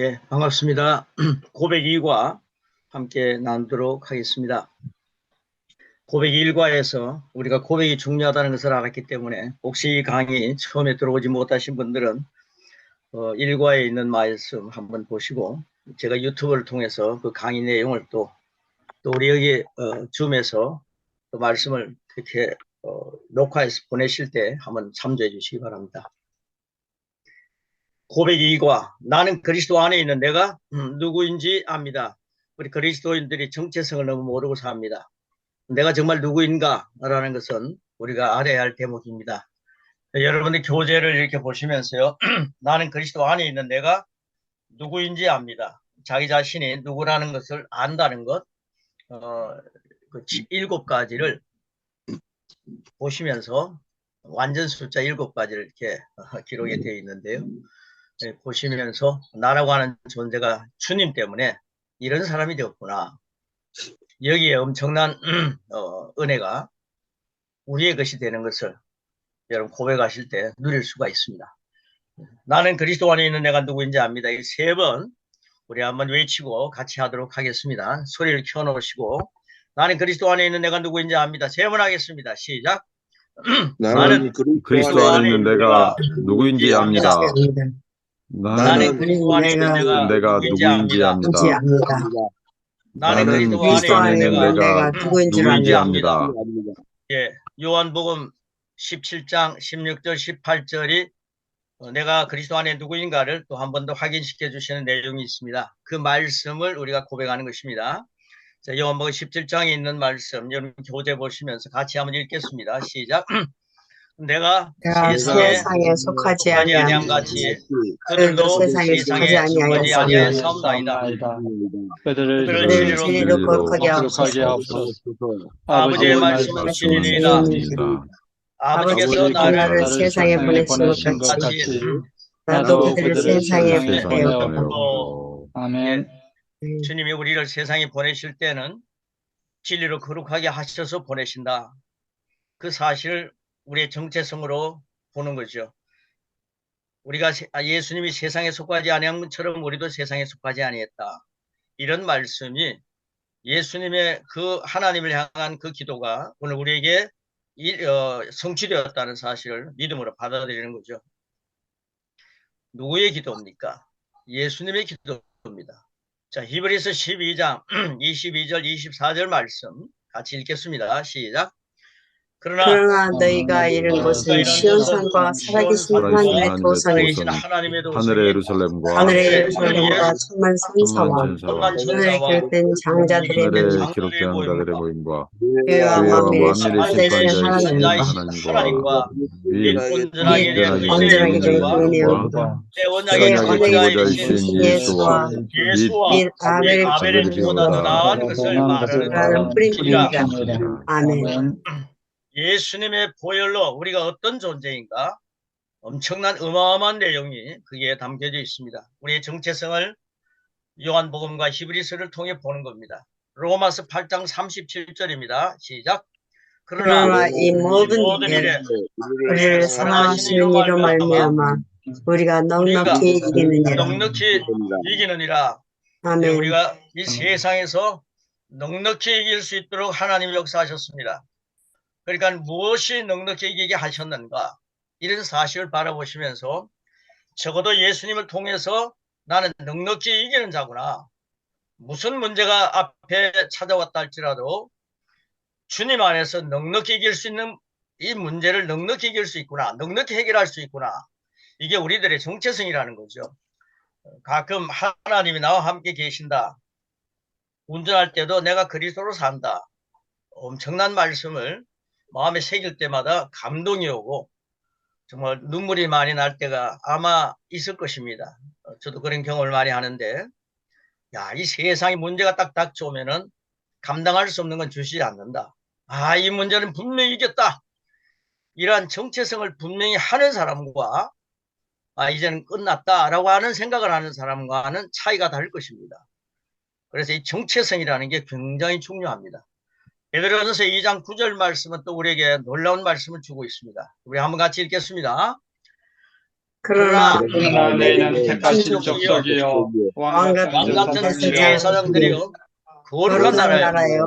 예, 반갑습니다. 고백 2과 함께 나누도록 하겠습니다. 고백 1과에서 우리가 고백이 중요하다는 것을 알았기 때문에 혹시 이 강의 처음에 들어오지 못하신 분들은 1과에 있는 말씀 한번 보시고 제가 유튜브를 통해서 그 강의 내용을 또 우리 여기 줌에서 그 말씀을 그렇게 녹화해서 보내실 때 한번 참조해 주시기 바랍니다. 고백 2과 나는 그리스도 안에 있는 내가 누구인지 압니다. 우리 그리스도인들이 정체성을 너무 모르고 삽니다. 내가 정말 누구인가 라는 것은 우리가 알아야 할 대목입니다. 여러분들 교재를 이렇게 보시면서요. 나는 그리스도 안에 있는 내가 누구인지 압니다. 자기 자신이 누구라는 것을 안다는 것, 그 7가지를 보시면서 완전 숫자 7가지를 이렇게 기록이 되어 있는데요. 보시면서 나라고 하는 존재가 주님 때문에 이런 사람이 되었구나. 여기에 엄청난 은혜가 우리의 것이 되는 것을 여러분 고백하실 때 누릴 수가 있습니다. 나는 그리스도 안에 있는 내가 누구인지 압니다. 이 3번 우리 한번 외치고 같이 하도록 하겠습니다. 소리를 켜놓으시고 나는 그리스도 안에 있는 내가 누구인지 압니다. 3번 하겠습니다. 시작. 나는 그리스도 안에 있는 내가 누구인지 압니다. 나는 그리스도 안에 있는 내가 누구인지 압니다. 나는 그리스도 안에 있는 내가 누구인지 압니다. 예, 요한복음 17장 16절 18절이 내가 그리스도 안에 누구인가를 또 한 번 더 확인시켜 주시는 내용이 있습니다. 그 말씀을 우리가 고백하는 것입니다. 자, 요한복음 17장에 있는 말씀 여러분 교재 보시면서 같이 한번 읽겠습니다. 시작. 내가 세상에 속하지 아니함 같이 그들도 세상에 속하지 아니하였사옵나이다. 그들을 진리로 거룩하게 하옵소서. 아버지의 말씀은 진리니이다. 아버지께서 나를 세상에 보내신 것 같이 나도 그들을 세상에 보내었고. 아멘. 주님이 우리를 세상에 보내실 때는 진리로 거룩하게 하셔서 보내신다. 그 사실을 우리의 정체성으로 보는 거죠. 우리가 예수님이 세상에 속하지 아니한 것처럼 우리도 세상에 속하지 아니했다. 이런 말씀이 예수님의 그 하나님을 향한 그 기도가 오늘 우리에게 성취되었다는 사실을 믿음으로 받아들이는 거죠. 누구의 기도입니까? 예수님의 기도입니다. 자, 히브리서 12장 22절 24절 말씀 같이 읽겠습니다. 시작. 그러나 너희가 이른 곳은 시온산과 살아계신 하나님의 도성이시라. 하늘의 예루살렘과 천만 천사와 하늘에 기록된 장자들의 모임과 죄와 만민의 심판자이신 하나님과 및 온전하게 된 그분의 영과 새 언약의 근거자이신 예수와 및 아벨의 피보다 더 나은 것을 말하는 뿌림이라. 아멘. 예수님의 보혈로 우리가 어떤 존재인가? 엄청난 어마어마한 내용이 거기에 담겨져 있습니다. 우리의 정체성을 요한복음과 히브리서를 통해 보는 겁니다. 로마서 8장 37절입니다. 시작. 그러나 이 모든 일에 우리를 사랑하시는 이로 말미암아 우리가 넉넉히 이기느니라. 아멘. 우리가 이 세상에서 넉넉히 이길 수 있도록 하나님이 역사하셨습니다. 그러니까 무엇이 넉넉히 이기게 하셨는가? 이런 사실을 바라보시면서 적어도 예수님을 통해서 나는 넉넉히 이기는 자구나. 무슨 문제가 앞에 찾아왔다 할지라도 주님 안에서 넉넉히 이길 수 있는 이 문제를 넉넉히 이길 수 있구나. 넉넉히 해결할 수 있구나. 이게 우리들의 정체성이라는 거죠. 가끔 하나님이 나와 함께 계신다. 운전할 때도 내가 그리스도로 산다. 엄청난 말씀을 마음에 새길 때마다 감동이 오고 정말 눈물이 많이 날 때가 아마 있을 것입니다. 저도 그런 경험을 많이 하는데 이 세상에 문제가 딱 닥쳐오면은 감당할 수 없는 건 주시지 않는다. 이 문제는 분명히 이겼다. 이러한 정체성을 분명히 하는 사람과 이제는 끝났다라고 하는 생각을 하는 사람과는 차이가 다를 것입니다. 그래서 이 정체성이라는 게 굉장히 중요합니다. 베드로전서 2장 9절 말씀은 또 우리에게 놀라운 말씀을 주고 있습니다. 우리 한번 같이 읽겠습니다. 그러나 그러나 너희는 택하신 민족이요 족속이요 왕 왕같은 왕같은 제사장이요 제사장들이요 거룩한 거룩한 나라요 나라요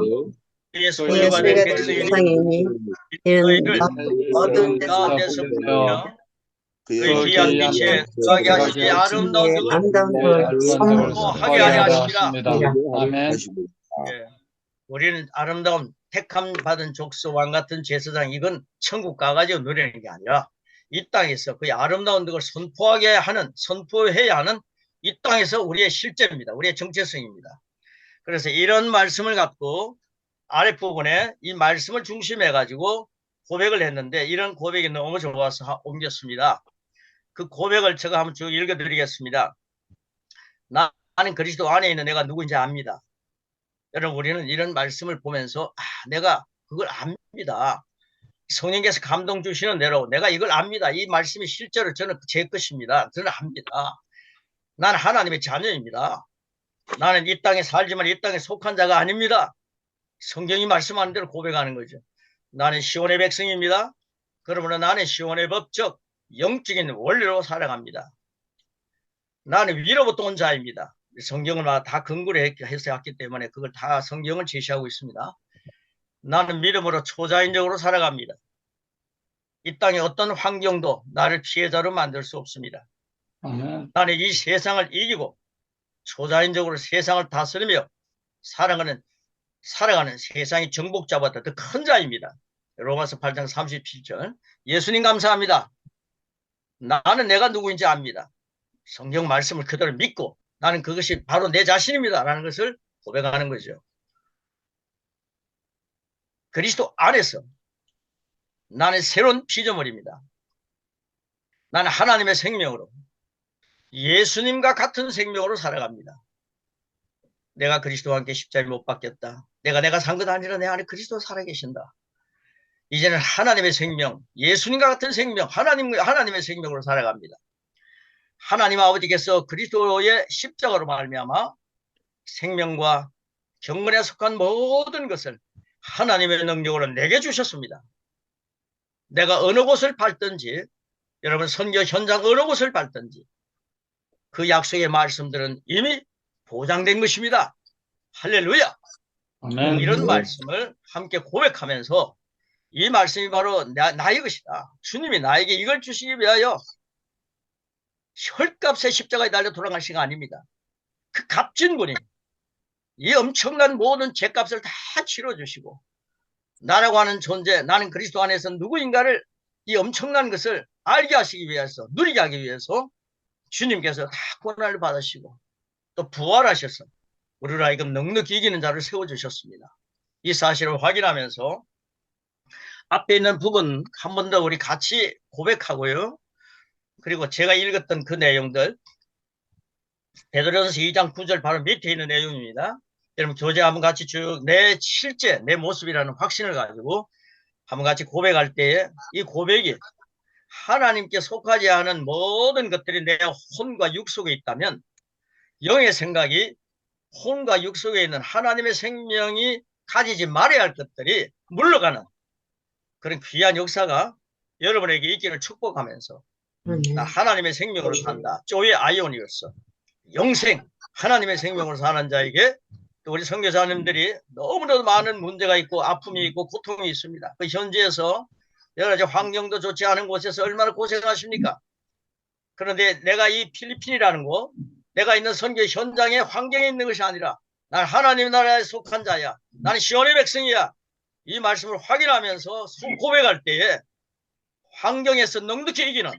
그의 그의 소유가 된 소유가 백성이니 백성이니 이는 너희를 어두운 데서 가운데서 부르며 그의 그 귀한 귀한 빛에 빛 들어가게 하시니 들어가게 아름다운 예, 덕을 아름다운 네, 걸 아름다운 걸 선포하게 선포하게 하려 하려 하십니다. 하십니다. 아멘. 예. 우리는 아름다운 택함 받은 족속 왕 같은 제사장 이건 천국 가가지고 누리는 게 아니라 이 땅에서 그 아름다운 덕을 선포해야 하는 이 땅에서 우리의 실제입니다. 우리의 정체성입니다. 그래서 이런 말씀을 갖고 아랫부분에 이 말씀을 중심해 가지고 고백을 했는데 이런 고백이 너무 좋아서 옮겼습니다. 그 고백을 제가 한번 쭉 읽어드리겠습니다. 나는 그리스도 안에 있는 내가 누구인지 압니다. 여러분 우리는 이런 말씀을 보면서 내가 그걸 압니다. 성령께서 감동 주시는 대로 내가 이걸 압니다. 이 말씀이 실제로 저는 제 것입니다. 저는 압니다. 나는 하나님의 자녀입니다. 나는 이 땅에 살지만 이 땅에 속한 자가 아닙니다. 성경이 말씀하는 대로 고백하는 거죠. 나는 시온의 백성입니다. 그러므로 나는 시온의 법적 영적인 원리로 살아갑니다. 나는 위로부터 온 자입니다. 성경을 다 근거로 해서 했기 때문에 그걸 다 성경을 제시하고 있습니다. 나는 믿음으로 초자연적으로 살아갑니다. 이 땅의 어떤 환경도 나를 피해자로 만들 수 없습니다. 아멘. 나는 이 세상을 이기고 초자연적으로 세상을 다스리며 살아가는 세상의 정복자보다 더 큰 자입니다. 로마서 8장 37절. 예수님 감사합니다. 나는 내가 누구인지 압니다. 성경 말씀을 그대로 믿고 나는 그것이 바로 내 자신입니다. 라는 것을 고백하는 거죠. 그리스도 안에서 나는 새로운 피조물입니다. 나는 하나님의 생명으로 예수님과 같은 생명으로 살아갑니다. 내가 그리스도와 함께 십자가에 못 박혔다. 내가 산 것 아니라 내 안에 그리스도 살아계신다. 이제는 하나님의 생명, 예수님과 같은 생명, 하나님의 생명으로 살아갑니다. 하나님 아버지께서 그리스도의 십자가로 말미암아 생명과 경건에 속한 모든 것을 하나님의 능력으로 내게 주셨습니다. 내가 어느 곳을 밟든지 여러분 선교 현장 어느 곳을 밟든지 그 약속의 말씀들은 이미 보장된 것입니다. 할렐루야. 아멘. 이런 말씀을 함께 고백하면서 이 말씀이 바로 나의 것이다. 주님이 나에게 이걸 주시기 위하여 혈값의 십자가에 달려 돌아갈 시가 아닙니다. 그 값진 분이 이 엄청난 모든 죄값을 다 치러주시고 나라고 하는 존재, 나는 그리스도 안에서 누구인가를 이 엄청난 것을 알게 하시기 위해서, 누리게 하기 위해서 주님께서 다 고난을 받으시고 또 부활하셔서 우리를 하여금 넉넉히 이기는 자를 세워주셨습니다. 이 사실을 확인하면서 앞에 있는 부분 한 번 더 우리 같이 고백하고요. 그리고 제가 읽었던 그 내용들 베드로전서 2장 9절 바로 밑에 있는 내용입니다. 여러분 교재 한번 같이 쭉 내 실제 내 모습이라는 확신을 가지고 한번 같이 고백할 때에 이 고백이 하나님께 속하지 않은 모든 것들이 내 혼과 육 속에 있다면 영의 생각이 혼과 육 속에 있는 하나님의 생명이 가지지 말아야 할 것들이 물러가는 그런 귀한 역사가 여러분에게 있기를 축복하면서 나 하나님의 생명으로 산다. 조의 아이오니였어. 영생 하나님의 생명으로 사는 자에게 또 우리 선교사님들이 너무나도 많은 문제가 있고 아픔이 있고 고통이 있습니다. 그 현지에서 여러 가지 환경도 좋지 않은 곳에서 얼마나 고생하십니까? 그런데 내가 이 필리핀이라는 곳, 내가 있는 선교 현장의 환경에 있는 것이 아니라 난 하나님 나라에 속한 자야. 나는 시온의 백성이야. 이 말씀을 확인하면서 고백할 때에 환경에서 넉넉히 이기는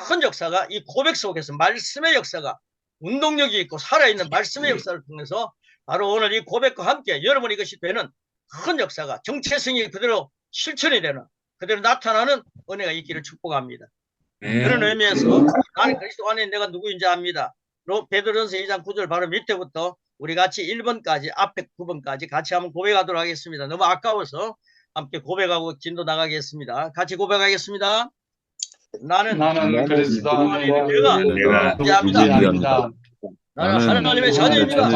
큰 역사가 이 고백 속에서 말씀의 역사가 운동력이 있고 살아있는 말씀의 역사를 통해서 바로 오늘 이 고백과 함께 여러분 이것이 되는 큰 역사가 정체성이 그대로 실천이 되는 그대로 나타나는 은혜가 있기를 축복합니다. 그런 의미에서 나는 그리스도 안에 내가 누구인지 압니다. 베드로전서 2장 9절 바로 밑에부터 우리 같이 1번까지 앞에 9번까지 같이 한번 고백하도록 하겠습니다. 너무 아까워서 함께 고백하고 진도 나가겠습니다. 같이 고백하겠습니다. 나는 그리스도 안에 내가 누구인지 압니다. 나는 하나님의 자녀입니다.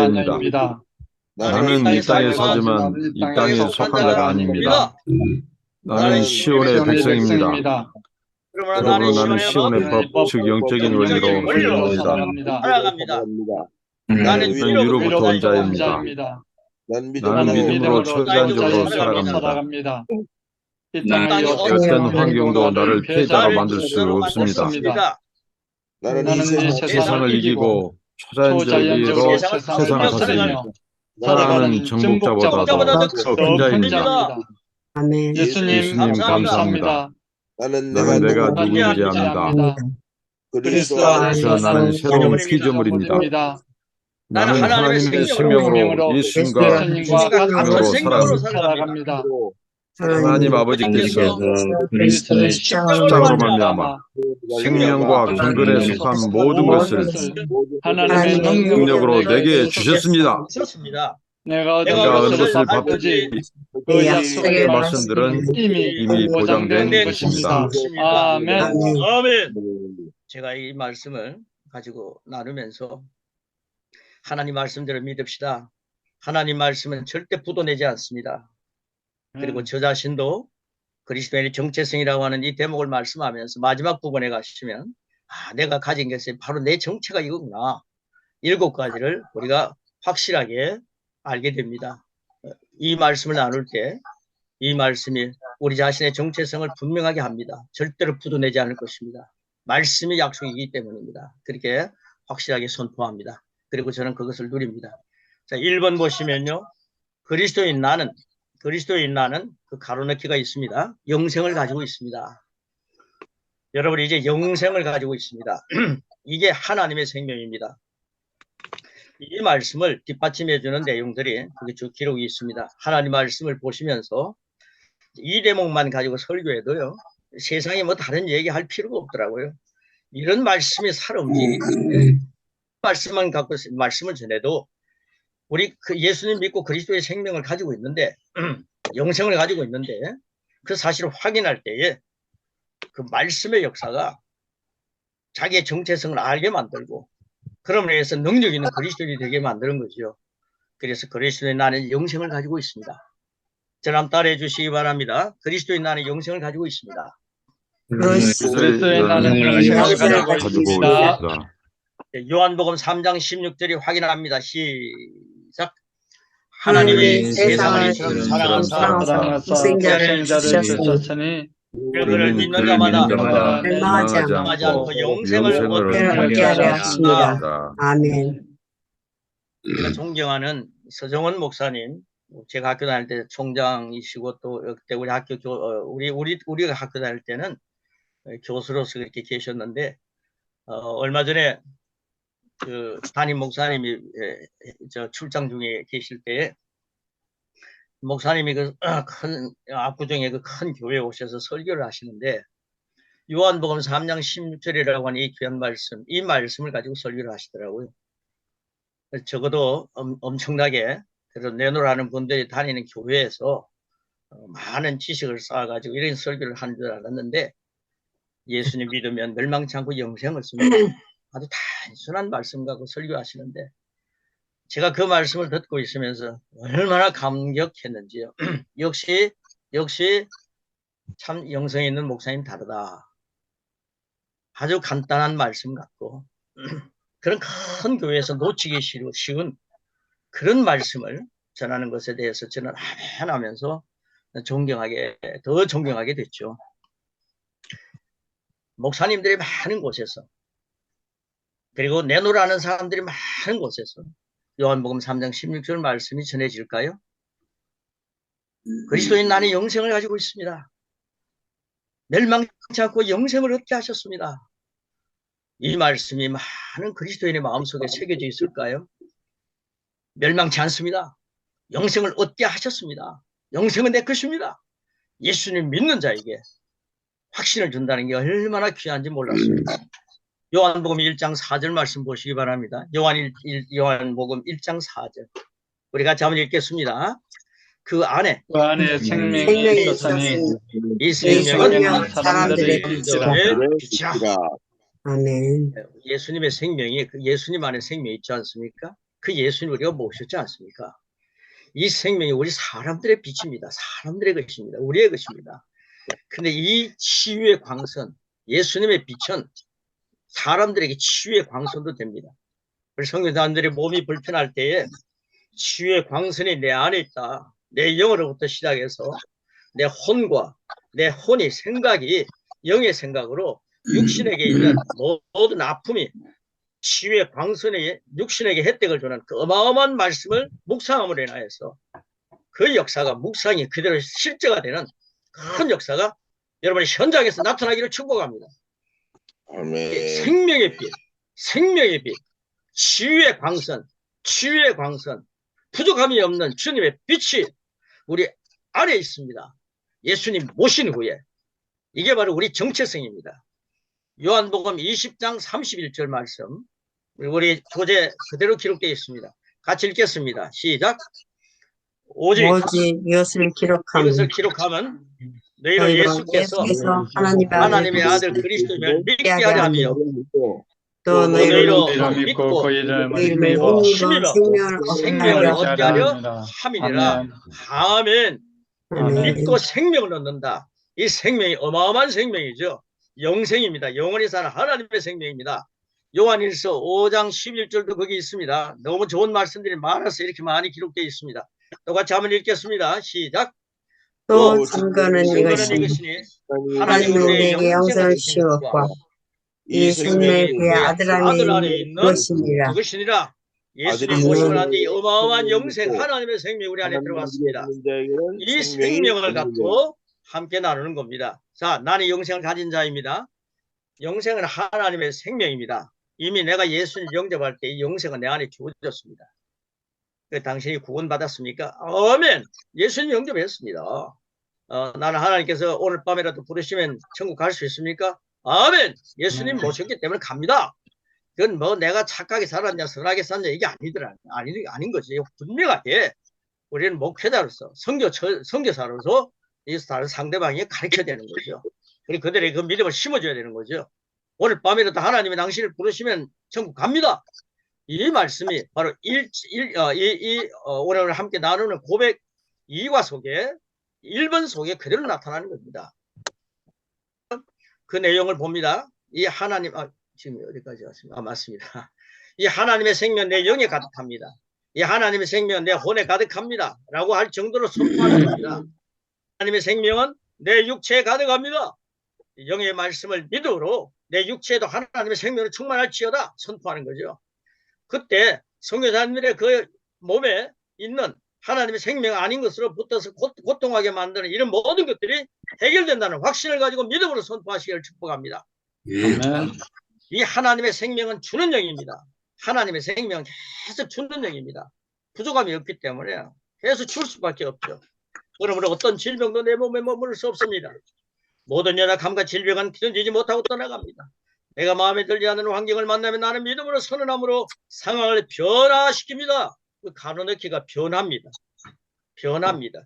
나는 이 땅에 사지만 이 땅에 속한 자가 아닙니다. 나는 시온의 백성입니다. 그러나 그러나 나는 나는 시온의 시온의 법, 법, 즉 영적인 원리로 원리로 살아갑니다. 살아갑니다. 나는 나는 위로부터 온 위로부터 온 자입니다. 자입니다. 나는 나는 믿음으로 천사적으로 살아갑니다. 살아갑니다. 이 땅이 땅의 어떤 어떤 환경도 나를 피해자로 나를 만들 수 피해자로 만들 수 없습니다. 없습니다. 나는 나는 이 세상을 이기고 초자연적으로 초자연적으로 세상을 세상을 살아가는 다스립니다. 살아가는 사랑하는 정복자보다도 더 큰 자입니다. 아멘. 예수님 예수님 감사합니다. 나는 나는 내가 누구인지 누구인지 압니다. 압니다. 그리스 그리스도 안에서 그래서 나는 새로운 피조물입니다. 피조물입니다. 나는 나는 하나님의 하나님의 생명으로 생명으로 예수님과 예수님과 같은 생명으로 생명으로 살아갑니다. 살아갑니다. 하나님 아버지께서 그리스도의 십자가로 말미암아 말미암아 생명과 경건에 속한 모든 것을 하나님의 하나님의 능력으로 내게 주셨습니다. 주셨습니다. 있었습니다. 내가 내가 얻은 것을 받든지 그 약속의 약속의 말씀들은 이미 보장된 보장된 것입니다. 것입니다. 아멘. 아멘. 제가 이 말씀을 가지고 나누면서 하나님 말씀대로 믿읍시다. 하나님 말씀은 절대 부도내지 않습니다. 그리고 저 자신도 그리스도인의 정체성이라고 하는 이 대목을 말씀하면서 마지막 부분에 가시면 내가 가진 것이 바로 내 정체가 이거구나. 7가지를 우리가 확실하게 알게 됩니다. 이 말씀을 나눌 때 이 말씀이 우리 자신의 정체성을 분명하게 합니다. 절대로 부도내지 않을 것입니다. 말씀이 약속이기 때문입니다. 그렇게 확실하게 선포합니다. 그리고 저는 그것을 누립니다. 자, 1번 보시면요. 그리스도인 나는 그 가로넣기가 있습니다. 영생을 가지고 있습니다. 여러분 이제 영생을 가지고 있습니다. 이게 하나님의 생명입니다. 이 말씀을 뒷받침해 주는 내용들이 거기 쭉 기록이 있습니다. 하나님 말씀을 보시면서 이 대목만 가지고 설교해도요. 세상에 뭐 다른 얘기할 필요가 없더라고요. 이런 말씀이 살아 움직이기 말씀만 갖고 말씀을 전해도 우리 그 예수님 믿고 그리스도의 생명을 가지고 있는데 영생을 가지고 있는데 그 사실을 확인할 때에 그 말씀의 역사가 자기의 정체성을 알게 만들고 그럼으로 해서 능력 있는 그리스도인이 되게 만드는 거죠. 그래서 그리스도인 나는 영생을 가지고 있습니다. 저를 한번 따라해 주시기 바랍니다. 그리스도인 나는 영생을 가지고 있습니다. 그리스도의 나는 영생을 영생을 가지고 있습니다. 요한복음 3장 16절이 확인합니다. 시작. 하나님이 세상을 세상을 이처럼 사랑하사 사랑하사 독생자를 독생자를 주셨으니 주셨으니 그를 믿는 자마다 멸망하지 멸망하지 않고 않고 영생을 영생을 얻게 얻게 하려 하려 하십니다. 하십니다. 아멘. 제가 존경하는 서정원 목사님, 제가 학교 다닐 때 총장이시고 또 그때 우리 학교 우리가 학교 다닐 때는 교수로서 그렇게 계셨는데 얼마 전에 그 담임 목사님이 저 출장 중에 계실 때 목사님이 그 큰 압구정의 그 큰 교회에 오셔서 설교를 하시는데 요한복음 3장 16절이라고 하는 이 귀한 말씀, 이 말씀을 가지고 설교를 하시더라고요. 적어도 엄청나게 그래서 내노라는 분들이 다니는 교회에서 많은 지식을 쌓아가지고 이런 설교를 하는 줄 알았는데 예수님 믿으면 멸망치 않고 영생을 씁니다. 아주 단순한 말씀 갖고 설교하시는데 제가 그 말씀을 듣고 있으면서 얼마나 감격했는지요. 역시 참 영성이 있는 목사님 다르다. 아주 간단한 말씀 같고 그런 큰 교회에서 놓치기 쉬운 그런 말씀을 전하는 것에 대해서 저는 하면서 더 존경하게 됐죠. 목사님들이 많은 곳에서 그리고 내노라는 사람들이 많은 곳에서 요한복음 3장 16절 말씀이 전해질까요? 그리스도인 나는 영생을 가지고 있습니다. 멸망치 않고 영생을 얻게 하셨습니다. 이 말씀이 많은 그리스도인의 마음속에 새겨져 있을까요? 멸망치 않습니다. 영생을 얻게 하셨습니다. 영생은 내 것입니다. 예수님 믿는 자에게 확신을 준다는 게 얼마나 귀한지 몰랐습니다. 요한복음 1장 4절 말씀 보시기 바랍니다. 요한복음 1장 4절 우리 같이 한번 읽겠습니다. 그 안에 생명이 있었으니 이 생명은 생명은 사람들의 빛이라. 아멘. 예수님의 생명이 그 예수님 안에 생명이 있지 않습니까? 그 예수님 우리가 모셨지 않습니까? 이 생명이 우리 사람들의 빛입니다. 사람들의 것입니다. 우리의 것입니다. 근데 이 치유의 광선, 예수님의 빛은 사람들에게 치유의 광선도 됩니다. 그래서 성교사님들의 몸이 불편할 때에 치유의 광선이 내 안에 있다. 내 영으로부터 시작해서 내 혼과 내 혼의 생각이 영의 생각으로 육신에게 있는 모든 아픔이 치유의 광선이 육신에게 혜택을 주는 그 어마어마한 말씀을 묵상함으로 인하여서 그 역사가 묵상이 그대로 실제가 되는 큰 역사가 여러분의 현장에서 나타나기를 축복합니다. 아멘. 생명의 빛, 생명의 빛, 치유의 광선, 치유의 광선, 부족함이 없는 주님의 빛이 우리 안에 있습니다. 예수님 모신 후에. 이게 바로 우리 정체성입니다. 요한복음 20장 31절 말씀, 우리 교재 그대로 기록되어 있습니다. 같이 읽겠습니다. 시작. 오직 이것을 기록하면 너희로 너희로 예수께서 예수께서 하나님의 아들 그리스도임을 믿게 하려 하며 또 너희로 너희로 믿고 그 이름을 이름을 힘입어 힘입어 생명을 얻게 하려 합니다. 함이니라. 아멘. 믿고 생명을 얻는다. 이 생명이 어마어마한 생명이죠. 영생입니다. 영원히 사는 하나님의 생명입니다. 요한일서 5장 11절도 거기 있습니다. 너무 좋은 말씀들이 많아서 이렇게 많이 기록되어 있습니다. 똑같이 한번 읽겠습니다. 시작. 또 증거는 이것이니 하나님은 우리에게 영생을 주었고 이 생명이 그의 아들 안에 있는 것이니라. 그것이니라. 예수님 아들이 모시고 아멘. 난 뒤 어마어마한 영생 하나님의 생명이 우리 안에 들어왔습니다. 이 생명을 갖고 함께 나누는 겁니다. 자, 나는 영생을 가진 자입니다. 영생은 하나님의 생명입니다. 이미 내가 예수를 영접할 때 이 영생은 내 안에 주어졌습니다. 당신이 구원받았습니까? 아멘. 예수님 영접했습니다. 나는 하나님께서 오늘 밤이라도 부르시면 천국 갈 수 있습니까? 아멘. 예수님 모셨기 때문에 갑니다. 그건 뭐 내가 착하게 살았냐 선하게 살았냐 이게 아닌 거지. 분명하게 우리는 목회자로서 선교사로서 이 상대방이 가르쳐야 되는 거죠. 그리고 그들의 그 믿음을 심어줘야 되는 거죠. 오늘 밤이라도 하나님이 당신을 부르시면 천국 갑니다. 이 말씀이 바로 오늘 함께 나누는 고백 2과 속에 1번 속에 그대로 나타나는 겁니다. 그 내용을 봅니다. 이 하나님, 지금 어디까지 왔습니까? 맞습니다. 이 하나님의 생명 내 영에 가득합니다. 이 하나님의 생명 내 혼에 가득합니다. 라고 할 정도로 선포하는 겁니다. 하나님의 생명은 내 육체에 가득합니다. 영의 말씀을 믿음으로 내 육체에도 하나님의 생명을 충만할지어다 선포하는 거죠. 그때 선교사님들의 그 몸에 있는 하나님의 생명 아닌 것으로 붙어서 고통하게 만드는 이런 모든 것들이 해결된다는 확신을 가지고 믿음으로 선포하시기를 축복합니다. 아멘. 이 하나님의 생명은 주는 영입니다. 하나님의 생명은 계속 주는 영입니다. 부족함이 없기 때문에 계속 줄 수밖에 없죠. 그러므로 어떤 질병도 내 몸에 머무를 수 없습니다. 모든 연약함과 질병은 견디지 못하고 떠나갑니다. 내가 마음에 들지 않는 환경을 만나면 나는 믿음으로 선언함으로 상황을 변화시킵니다. 그 가로넣기가 변합니다. 변합니다.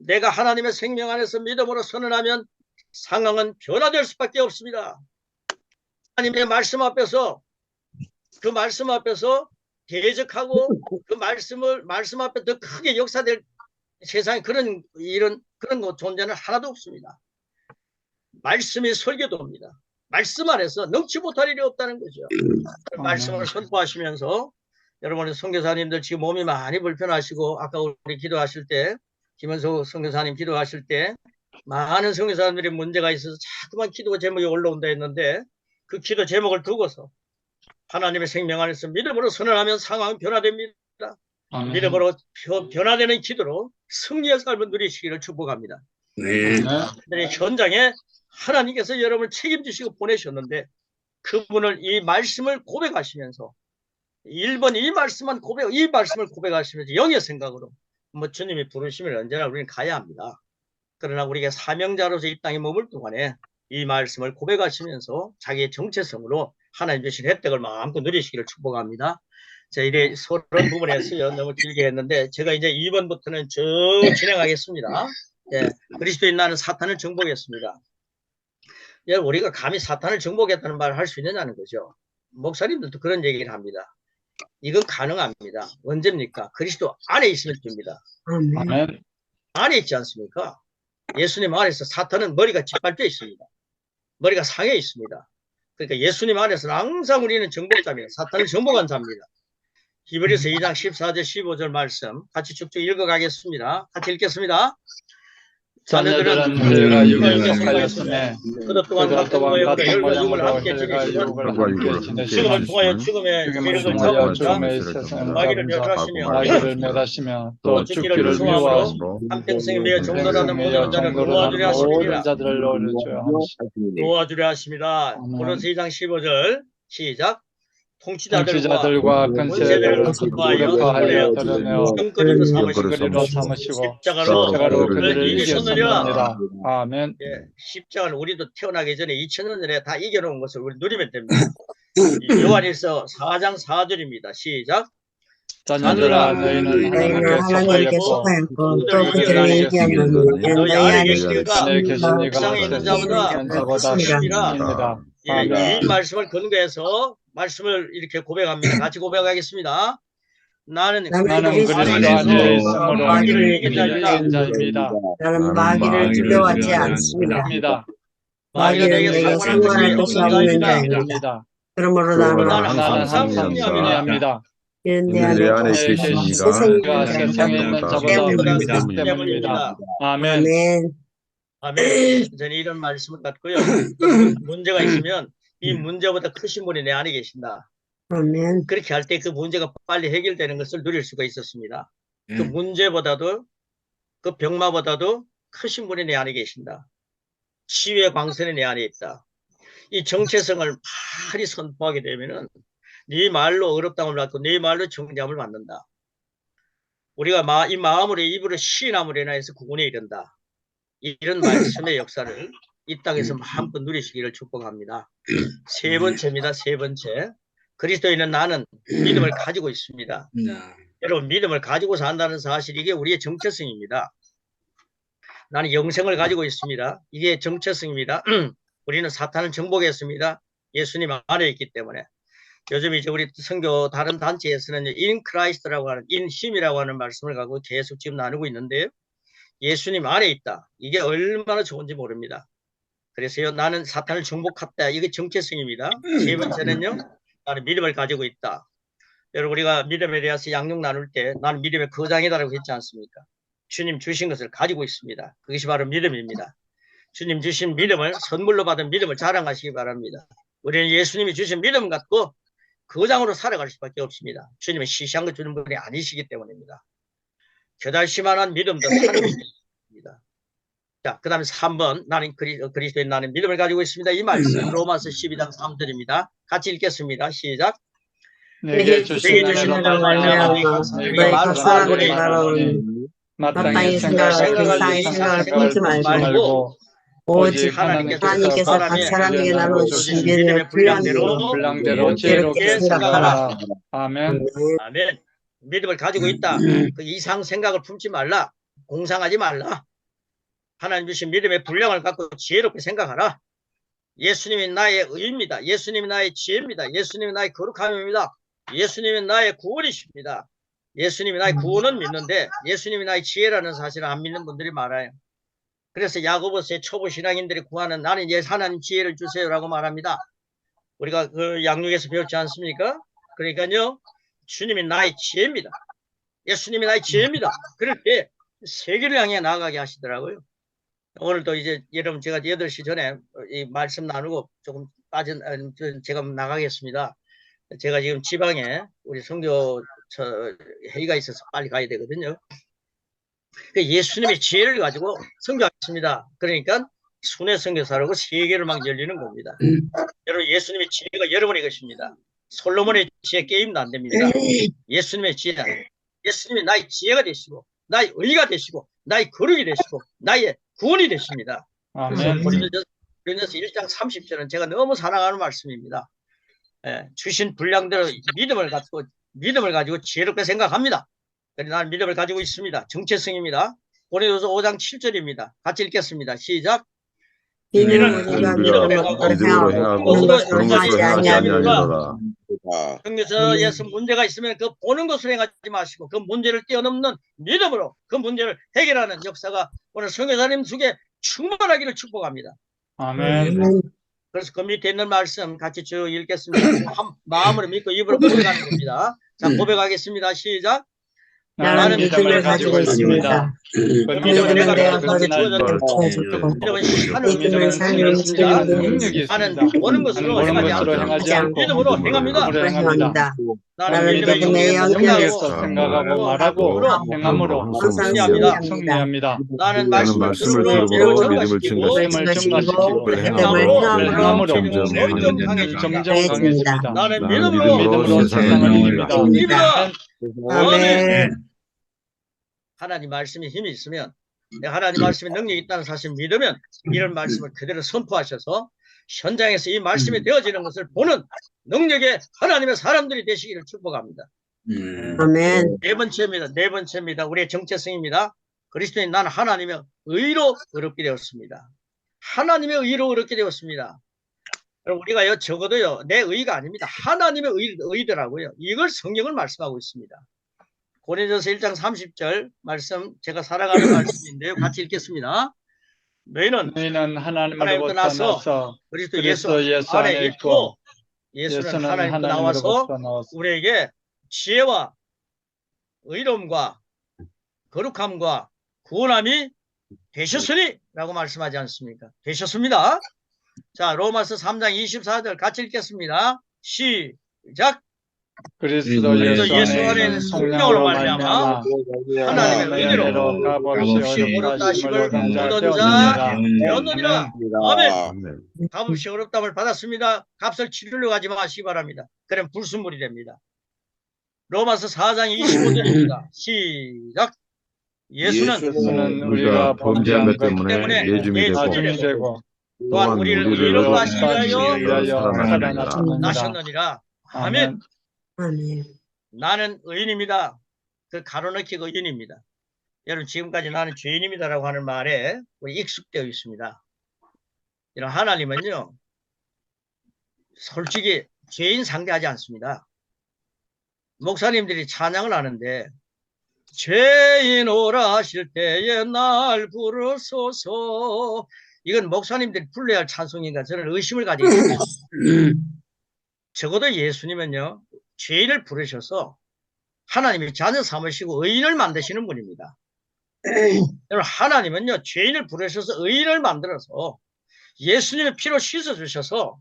내가 하나님의 생명 안에서 믿음으로 선언하면 상황은 변화될 수밖에 없습니다. 하나님의 말씀 앞에서 그 말씀 앞에서 대적하고 그 말씀 앞에 더 크게 역사될 세상에 그런 존재는 하나도 없습니다. 말씀이 설교도입니다. 말씀 안에서 넘치 못할 일이 없다는 거죠. 말씀을 선포하시면서 여러분의 선교사님들 지금 몸이 많이 불편하시고 아까 우리 기도하실 때 김은수 선교사님 기도하실 때 많은 선교사님들이 문제가 있어서 자꾸만 기도 제목이 올라온다 했는데 그 기도 제목을 두고서 하나님의 생명 안에서 믿음으로 선언하면 상황은 변화됩니다. 아멘. 믿음으로 변화되는 기도로 승리의 삶을 누리시기를 축복합니다. 네. 현장에 하나님께서 여러분을 책임지시고 보내셨는데 그분을 이 말씀을 고백하시면서 1번 이 말씀을 고백하시면서 영의 생각으로 뭐 주님이 부르시면 언제나 우리는 가야 합니다. 그러나 우리가 사명자로서 이 땅에 머물 동안에 이 말씀을 고백하시면서 자기의 정체성으로 하나님 주신 혜택을 마음껏 누리시기를 축복합니다. 자, 이래 서론 부분에서요 너무 길게 했는데 제가 이제 2번부터는 쭉 진행하겠습니다. 예, 그리스도인 나는 사탄을 정복했습니다. 예, 우리가 감히 사탄을 정복했다는 말을 할 수 있느냐는 거죠. 목사님들도 그런 얘기를 합니다. 이건 가능합니다. 언제입니까? 그리스도 안에 있으면 됩니다. 아멘. 안에 있지 않습니까? 예수님 안에서 사탄은 머리가 짓밟혀 있습니다. 머리가 상해 있습니다. 그러니까 예수님 안에서는 항상 우리는 정복자입니다. 사탄을 정복한 자입니다. 히브리서 2장 14절 15절 말씀 같이 쭉쭉 읽어가겠습니다. 같이 읽겠습니다. 자녀들은 혈과 육을 속하였음에 그들 또한 같은 모양으로 혈과 육을 함께 지내시고 죽음을 통하여 죽음의 세력을 잡아주자 마귀를 멸하시며 또 죽기를 소망으로 한평생에 매여 정도라는 모든 자를 도와주려 하십니다. 도와주려 하십니다. 고린도서 2장 15절 시작. 통치자들과 권세자들을 무력화하여 정거리로 삼으시고 십자가로 그들을 이기셨느니라. 아멘. 예, 십자가를 우리도 태어나기 전에 2000년 전에 다 이겨놓은 것을 우리 누리면 됩니다. 요한일서 4장 4절입니다. 시작. 자녀들아 너희는 하나님께 속하였고 또 그들을 이기었느니 너희 안에 계시니가 세상에 있는 자보다 크시니라. 이 말씀을 근거해서 말씀을 이렇게 고백합니다. 같이 고백하겠습니다. 나는 그리스도 안에 있으므로 마귀를 이긴 이긴 자입니다. 자입니다. 나는 마귀를 두려워하지 않습니다. 마귀는 내게 상관할 것이 없는 자입니다. 그러므로 나는 항상 승리합니다. 이런 내 내 안에 안에 계시니가 세상에 있는 자보다 때문입니다. 아멘. 아멘. 아멘. 저는 이런 말씀을 갖고요. 문제가 있으면 이 문제보다 크신 분이 내 안에 계신다. 아멘. 그렇게 할 때 그 문제가 빨리 해결되는 것을 누릴 수가 있었습니다. 그 문제보다도 그 병마보다도 크신 분이 내 안에 계신다. 치유의 광선이 내 안에 있다. 이 정체성을 많이 선포하게 되면은 네 말로 어렵다움을 받고 네 말로 정죄함을 받는다. 우리가 이 마음으로 입으로 시인함으로 인하여서 구원에 이른다. 이런 말씀의 역사를 이 땅에서 마음껏 누리시기를 축복합니다. 세 번째입니다. 세 번째. 그리스도인은 나는 믿음을 가지고 있습니다. 여러분 믿음을 가지고 산다는 사실 이게 우리의 정체성입니다. 나는 영생을 가지고 있습니다. 이게 정체성입니다. 우리는 사탄을 정복했습니다. 예수님 안에 있기 때문에. 요즘 이제 우리 선교 다른 단체에서는 in Christ라고 하는 in 힘이라고 하는 말씀을 갖고 계속 지금 나누고 있는데요. 예수님 안에 있다. 이게 얼마나 좋은지 모릅니다. 그래서요, 나는 사탄을 정복했다. 이게 정체성입니다. 세 번째는요, 나는 믿음을 가지고 있다. 여러분, 우리가 믿음에 대해서 양육 나눌 때 나는 믿음의 거장이다라고 했지 않습니까? 주님 주신 것을 가지고 있습니다. 그것이 바로 믿음입니다. 주님 주신 믿음을, 선물로 받은 믿음을 자랑하시기 바랍니다. 우리는 예수님이 주신 믿음 갖고 거장으로 살아갈 수밖에 없습니다. 주님은 시시한 것 주는 분이 아니시기 때문입니다. 겨달씨만한 믿음도 사는 믿음입니다. 자, 그 다음에 3번 나는 그리스도인 나는 믿음을 가지고 있습니다. 이 말씀 로마서 12장 3절입니다. 같이 읽겠습니다. 시작. 내게 주신 은혜로 말미암아 너희 각사람들이 바라오니 마땅히 생각할 세상의 생각을 품지 말고 오직 하나님께서 각 사람에게 나눠주신 믿음의 분량대로 지혜롭게 생각하라. 아멘. 아멘. 믿음을 가지고 있다. 그 이상 생각을 품지 말라. 공상하지 말라. 하나님 주신 믿음의 분량을 갖고 지혜롭게 생각하라. 예수님이 나의 의입니다. 예수님이 나의 지혜입니다. 예수님이 나의 거룩함입니다. 예수님이 나의 구원이십니다. 예수님이 나의 구원은 믿는데 예수님이 나의 지혜라는 사실을 안 믿는 분들이 많아요. 그래서 야고보서의 초보 신앙인들이 구하는 나는 하나님 지혜를 주세요라고 말합니다. 우리가 그 양육에서 배웠지 않습니까? 그러니까요, 주님이 나의 지혜입니다. 예수님이 나의 지혜입니다. 그럴 때 세계를 향해 나아가게 하시더라고요. 오늘도 이제 여러분 제가 8시 전에 이 말씀 나누고 조금 제가 나가겠습니다. 제가 지금 지방에 우리 선교 회의가 있어서 빨리 가야 되거든요. 예수님의 지혜를 가지고 선교하겠습니다. 그러니까 순회 선교사라고 세계를 막 열리는 겁니다. 여러분 예수님의 지혜가 여러분의 것입니다. 솔로몬의 지혜 게임도 안 됩니다. 예수님의 지혜, 예수님이 나의 지혜가 되시고 나의 의가 되시고 나의 거룩이 되시고 나의 구원이 되십니다. 그래서 고린도서 1장 30절은 제가 너무 사랑하는 말씀입니다. 주신 분량대로 믿음을 가지고 지혜롭게 생각합니다. 나는 믿음을 가지고 있습니다. 정체성입니다. 고린도서 5장 7절입니다. 같이 읽겠습니다. 시작. 이는 우리가 믿음으로 행하고 보는 것으로 행하지 아니하노라. 성경에서 문제가 있으면 그 보는 것으로 행하지 마시고 그 문제를 뛰어넘는 믿음으로 그 문제를 해결하는 역사가 오늘 선교사님 속에 충만하기를 축복합니다. 아멘. 그래서 그 밑에 있는 말씀 같이 쭉 읽겠습니다. 마음으로 믿고 입으로 고백하는 겁니다. 자, 고백하겠습니다. 시작. 나는 믿음을 가지고 있습니다. 그 믿음은 내가 가진 거짓 주어졌고 주어졌고 믿음은 산을 믿음은 산을 움직입니다. 움직이는 능력이 나는 있습니다. 보는 것으로 보는 행하지 것으로 않고 행하지 않고 믿음으로 행합니다. 믿음으로 행합니다. 나는 믿음의 믿음의 영역에서 영역에서 생각하고 말하고 행함으로 항상 승리합니다. 승리합니다. 나는 말씀을 말씀을 들으므로 들으므로 믿음을 믿음을 증가시키고 증가시키고 행함으로 점점 강해집니다. 점점 강해집니다. 나는 나는 믿음으로 믿음으로 세상을 이깁니다. 이깁니다. 아멘. 하나님 말씀에 힘이 있으면 내가 하나님 말씀에 능력이 있다는 사실을 믿으면 이런 말씀을 그대로 선포하셔서 현장에서 이 말씀이 되어지는 것을 보는 능력의 하나님의 사람들이 되시기를 축복합니다. 아멘. 네 번째입니다. 우리의 정체성입니다. 그리스도인 나는 하나님의 의로 의롭게 되었습니다. 하나님의 의로 의롭게 되었습니다. 그럼 우리가요 적어도요 내 의가 아닙니다. 하나님의 의더라고요. 이걸 성경을 말씀하고 있습니다. 고린도서 1장 30절 말씀 제가 살아가는 말씀인데요. 같이 읽겠습니다. 너희는 하나님으로부터 나서 그리스도 그리스도 예수 안에 있고 예수는 하나님으로부터 나와서 나와서 우리에게 지혜와 의로움과 거룩함과 구원함이 되셨으니 라고 말씀하지 않습니까? 되셨습니다. 자, 로마서 3장 24절 같이 읽겠습니다. 시작. 그리스도 예수 안에 성령으로 말미암아 하나님의 의로 값없이 어렵다 하심을 얻은 자 되었느니라. 아멘. 값없이 어렵다함을 받았습니다. 값을 치르려고 하지 마시기 바랍니다. 그럼 불순물이 됩니다. 로마서 4장 25절입니다. 시작. 예수는 우리가 범죄한 것 때문에 예줌이 예증이 되고 또한 우리를 의롭다 하시기 위하여 위하여 나셨느니라. 아멘. 아멘. 나는 의인입니다. 그 가로넣기 의인입니다. 여러분 지금까지 나는 죄인입니다라고 하는 말에 우리 익숙되어 있습니다. 이런 하나님은요 솔직히 죄인 상대하지 않습니다. 목사님들이 찬양을 하는데 죄인 오라 하실 때에 날 부르소서, 이건 목사님들이 불러야 할 찬송인가 저는 의심을 가지고 있습니다. 적어도 예수님은요 죄인을 부르셔서 하나님이 자녀 삼으시고 의인을 만드시는 분입니다. 여러분 하나님은요 죄인을 부르셔서 의인을 만들어서 예수님의 피로 씻어주셔서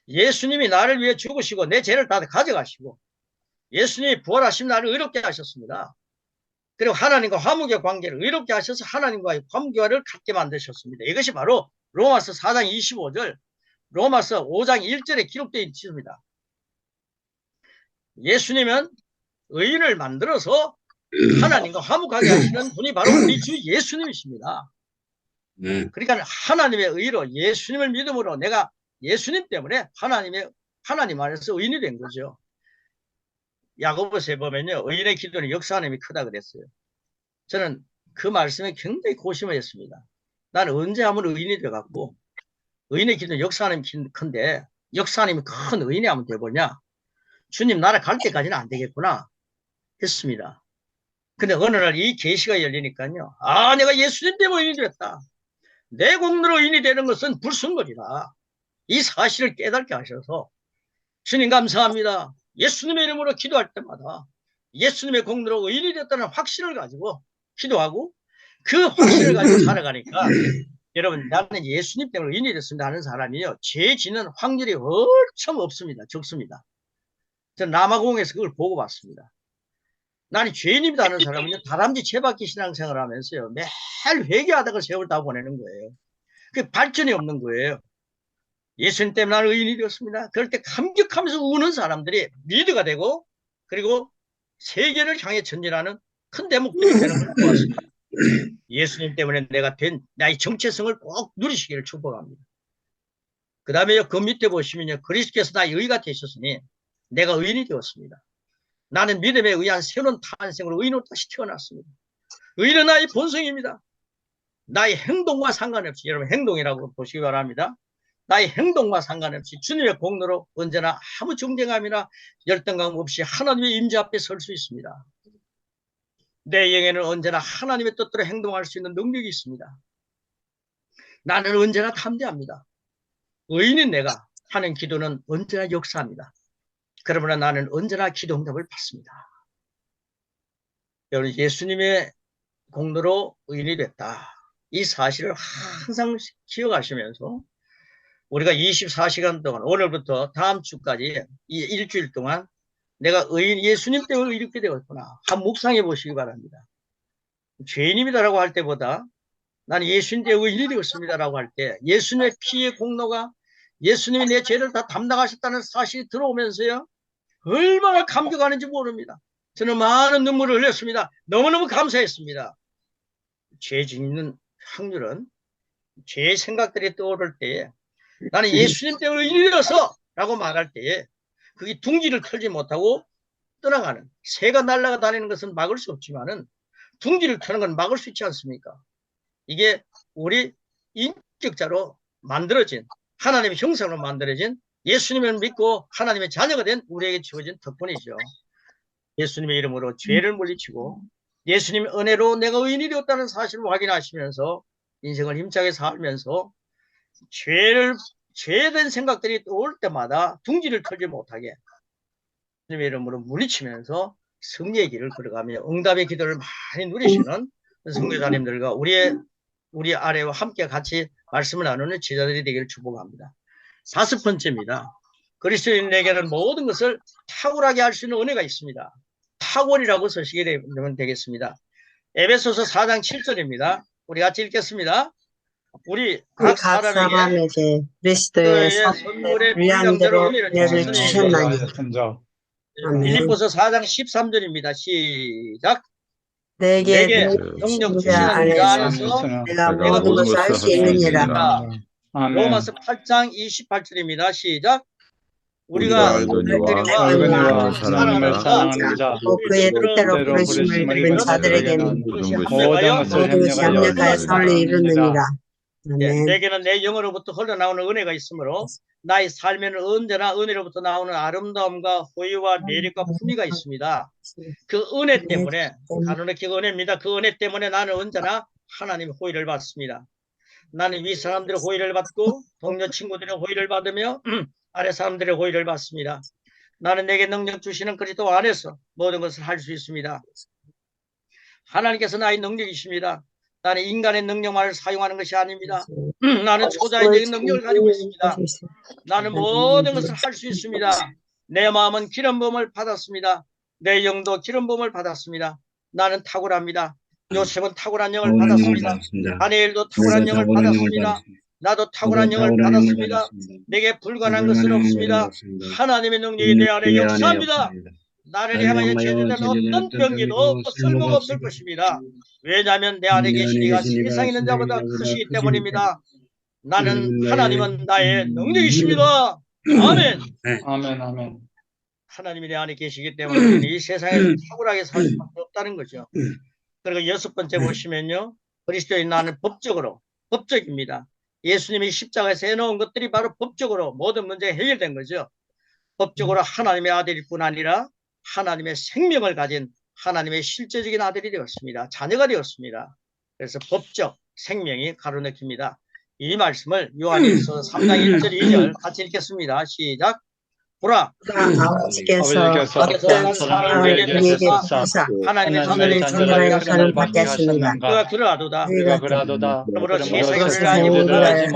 예수님이 나를 위해 죽으시고 내 죄를 다 가져가시고 예수님이 부활하신 나를 의롭게 하셨습니다. 그리고 하나님과 화목의 관계를 의롭게 하셔서 하나님과의 관계를 갖게 만드셨습니다. 이것이 바로 로마서 4장 25절 로마서 5장 1절에 기록되어 있습니다. 예수님은 의인을 만들어서 하나님과 화목하게 하시는 분이 바로 우리 주 예수님이십니다. 그러니까 하나님의 의로 예수님을 믿음으로 내가 예수님 때문에 하나님 안에서 의인이 된 거죠. 야고보서에 보면요 의인의 기도는 역사하는 힘이 크다 그랬어요. 저는 그 말씀에 굉장히 고심을 했습니다. 나는 언제 하면 의인이 돼갖고 의인의 기도는 역사하는 힘이 큰데 역사하는 힘이 큰 의인이 하면 돼보냐, 주님 나라 갈 때까지는 안 되겠구나 했습니다. 근데 어느 날 이 계시가 열리니까요 내가 예수님 때문에 의인이 됐다, 내 공로로 의인이 되는 것은 불순물이다, 이 사실을 깨닫게 하셔서 주님 감사합니다. 예수님의 이름으로 기도할 때마다 예수님의 공로로 의인이 됐다는 확신을 가지고 기도하고 그 확신을 가지고 살아가니까 여러분 나는 예수님 때문에 의인이 됐습니다 하는 사람이요 죄 짓는 확률이 엄청 없습니다. 적습니다. 저는 남아공에서 그걸 보고 봤습니다. 나는 죄인입니다 하는 사람은요 다람쥐 채바퀴 신앙생활을 하면서요 매일 회개하다가 세월 다 보내는 거예요. 그 발전이 없는 거예요. 예수님 때문에 나는 의인이 되었습니다. 그럴 때 감격하면서 우는 사람들이 리더가 되고 그리고 세계를 향해 전진하는 큰 대목들이 되는 걸 보았습니다. 예수님 때문에 내가 된 나의 정체성을 꼭 누리시기를 축복합니다. 그 다음에 그 밑에 보시면요 그리스도께서 나의 의가 되셨으니 내가 의인이 되었습니다. 나는 믿음에 의한 새로운 탄생으로 의인으로 다시 태어났습니다. 의인은 나의 본성입니다. 나의 행동과 상관없이, 여러분 행동이라고 보시기 바랍니다. 나의 행동과 상관없이 주님의 공로로 언제나 아무 정쟁함이나 열등감 없이 하나님의 임재 앞에 설 수 있습니다. 내 영에는 언제나 하나님의 뜻대로 행동할 수 있는 능력이 있습니다. 나는 언제나 담대합니다. 의인인 내가 하는 기도는 언제나 역사합니다. 그러므로 나는 언제나 기도 응답을 받습니다. 여러분, 예수님의 공로로 의인이 됐다. 이 사실을 항상 기억하시면서 우리가 24시간 동안 오늘부터 다음 주까지 이 일주일 동안 내가 예수님 때문에 이렇게 되었구나. 한번 묵상해 보시기 바랍니다. 죄인입니다라고 할 때보다 나는 예수님 때문에 의인이 되었습니다라고 할 때 예수님의 피의 공로가 예수님이 내 죄를 다 담당하셨다는 사실이 들어오면서요. 얼마나 감격하는지 모릅니다. 저는 많은 눈물을 흘렸습니다. 너무너무 감사했습니다. 죄 짓는 확률은 죄의 생각들이 떠오를 때에 나는 예수님 때문에 의인이 되었어 라고 말할 때에 그게 둥지를 털지 못하고 떠나가는 새가 날아가 다니는 것은 막을 수 없지만은 둥지를 터는 건 막을 수 있지 않습니까? 이게 우리 인격자로 만들어진 하나님의 형상으로 만들어진 예수님을 믿고 하나님의 자녀가 된 우리에게 주어진 덕분이죠. 예수님의 이름으로 죄를 물리치고 예수님의 은혜로 내가 의인이 되었다는 사실을 확인하시면서 인생을 힘차게 살면서 죄된 생각들이 떠올 때마다 둥지를 털지 못하게 주님의 이름으로 물리치면서 승리의 길을 걸어가며 응답의 기도를 많이 누리시는 선교사님들과 우리 아래와 함께 같이 말씀을 나누는 제자들이 되기를 축복합니다. 5번째입니다. 그리스도인에게는 모든 것을 탁월하게 할 수 있는 은혜가 있습니다. 탁월이라고 서시게 되면 되겠습니다. 에베소서 4장 7절입니다. 우리 같이 읽겠습니다. 우리 각 사람에게 그리스도의 선물의 분량대로 분량대로 은혜를 주셨나니. 빌립보서 4장 13절입니다. 시작. 내게 능력 주신 자 안에서 내가 모든 것을 할 수 있느니라. 로마서 8장 28절입니다. 시작. 우리가 알거니와 하나님을 사랑하는 자, 또 그의 뜻대로 부르심을 입은 자들에게는 모든 모든 것이 합력하여 선을 이루느니라. 아멘. 내게는 내 영으로부터 흘러나오는 은혜가 있으므로 나의 삶에는 언제나 은혜로부터 나오는 아름다움과 호의와 매력과 품위가 있습니다. 그 은혜 때문에 간혹히 은혜입니다. 그 은혜 때문에 나는 언제나 하나님의 호의를 받습니다. 나는 위 사람들의 호의를 받고 동료 친구들의 호의를 받으며 아래 사람들의 호의를 받습니다. 나는 내게 능력 주시는 그리스도 안에서 모든 것을 할 수 있습니다. 하나님께서 나의 능력이십니다. 나는 인간의 능력만을 사용하는 것이 아닙니다. 나는 초자연적인 능력을 가지고 있습니다. 나는 모든 것을 할 수 있습니다. 내 마음은 기름 부음을 받았습니다. 내 영도 기름 부음을 받았습니다. 나는 탁월합니다. 요셉은 탁월한 영을 받았습니다. 다니엘도 탁월한 영을 받았습니다. 나도 탁월한 영을 받았습니다. 내게 불가능한 것은 없습니다. 하나님의 능력이 내 안에 역사합니다. 나를 향하여 제대된 어떤 병기도 쓸모가 없을 것입니다. 왜냐하면 내 안에 계신 이가 세상에 있는 자보다 크시기 때문입니다. 나는 하나님은 나의 능력이십니다. 아멘. 아멘, 아멘. 하나님이 내 안에 계시기 때문에 우리는 이 세상에서 탁월하게 살 수밖에 없다는 거죠. 그리고 6번째 보시면요. 그리스도인 나는 법적입니다. 예수님이 십자가에서 해놓은 것들이 바로 법적으로 모든 문제가 해결된 거죠. 법적으로 하나님의 아들일 뿐 아니라 하나님의 생명을 가진 하나님의 실제적인 아들이 되었습니다. 자녀가 되었습니다. 그래서 법적 생명이 가로막힙니다. 이 말씀을 요한일서 3장 1절 2절 같이 읽겠습니다. 시작. 보라, 아버지께서 어떤 사람을 우리에게 주사 하나님의 하나님의 자녀라 역사를 받게 하십니다. 그가 그러하도다. 그러므로 세상에 세상에 우리를 알지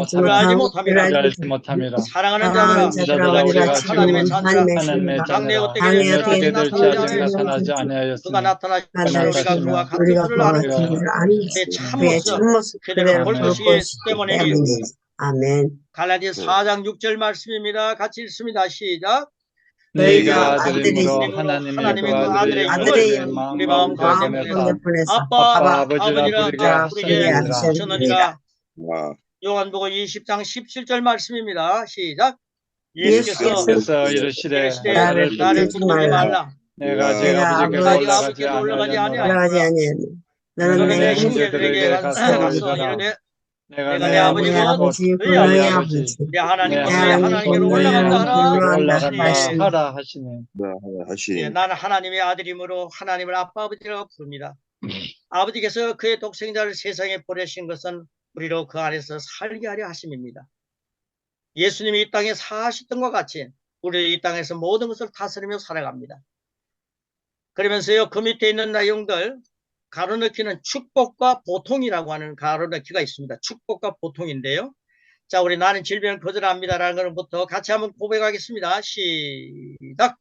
못함이라. 사랑하는 사랑하는 자들아 자들아 우리가 하나님의 지금은 자녀라. 하나님의 장래 자녀라. 어떻게 장래 될지 어떻게 아직 될지 나타나지 않았으나 그가 나타나시면 우리가 그와 같은 우리가 줄을 그와 아는 같은 줄 아는 그의 참모습 그대로 볼 것이기 때문이니. 아멘. 갈라디아서 4장 6절 말씀입니다. 같이 읽습니다. 시작. 너희가 아들이므로 하나님의 그 아들의 영을 우리 마음 가운데 보내서 아빠 아버지라 부르게 하셨느니라. 요한복음 20장 17절 말씀입니다. 시작. 예수께서 이르시되 나를 두지 말라. 내가 아버지께 올라가지 올라가지 아니하니 너는 내 형제들에게 가서 이르되 내가 내 아버지 곧 너희 아버지 내 하나님 내 하나님께로 올라간다 하라 하시네. 예, 나는 하나님의 아들이므로 하나님을 아빠 아버지라고 부릅니다. 아버지께서 그의 독생자를 세상에 보내신 것은 우리로 그 안에서 살게 하려 하심입니다. 예수님이 이 땅에 사셨던 것 같이 우리 이 땅에서 모든 것을 다스리며 살아갑니다. 그러면서요, 그 밑에 있는 내용들 가로넣기는 축복과 보통이라고 하는 가로넣기가 있습니다. 축복과 보통인데요. 자, 우리 나는 질병을 거절합니다라는 것부터 같이 한번 고백하겠습니다. 시작.